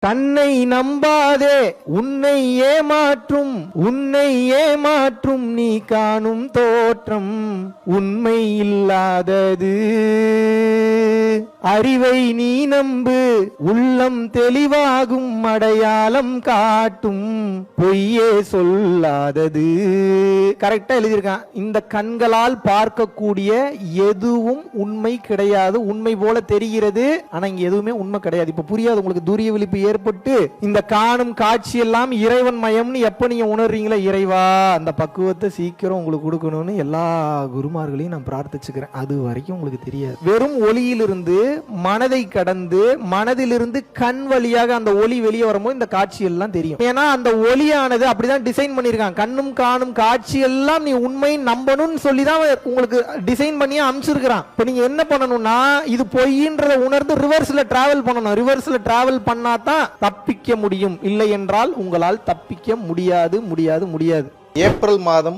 தன்னை நம்பாதே உன்னை ஏமாற்றும் நீ காணும் தோற்றம் உண்மை இல்லாதது. அறிவை நீ நம்பு உள்ளம் தெளிவாகும் அடையாளம் காட்டும் பொய்யே சொல்லாதது. கரெக்டா எழுதியிருக்கான். இந்த கண்களால் பார்க்கக்கூடிய எதுவும் உண்மை கிடையாது. உண்மை போல தெரிகிறது, ஆனா இங்க எதுவுமே உண்மை கிடையாது. இப்ப புரியாது உங்களுக்கு? துரிய விழிப்பு ஏற்பட்டு இந்த காணும் காட்சி எல்லாம் இறைவன் மயம்னு எப்ப நீங்க உணர்றீங்களா, இறைவா அந்த பக்குவத்தை சீக்கிரம் உங்களுக்கு கொடுக்கணும்னு எல்லா குருமார்களையும் நான் பிரார்த்திச்சுக்கிறேன். அது வரைக்கும் உங்களுக்கு தெரியாது. வெறும் ஒளியிலிருந்து மனதை கடந்து மனதிலிருந்து கண் வழியாக அந்த ஒளி வெளியே வரும்போது இந்த காட்சி எல்லாம் தெரியும். ஏன்னா அந்த ஒளியானது அப்படிதான் டிசைன் பண்ணிருக்காங்க. கண்ணும் காணும் காட்சி எல்லாம் நீ உண்மை நம்பணும்னு சொல்லிதான் உங்களுக்கு டிசைன் பண்ணி அமைச்சிருக்கிறான். இப்ப நீங்க என்ன பண்ணணும்னா, இது பொய்ன்றத உணர்ந்து ரிவர்ஸ்ல டிராவல் பண்ணணும். ரிவர்ஸ்ல டிராவல் பண்ணாதான் தப்பிக்க முடியும். இல்லை என்றால் உங்களால் தப்பிக்க முடியாது. ஏப்ரல் மாதம்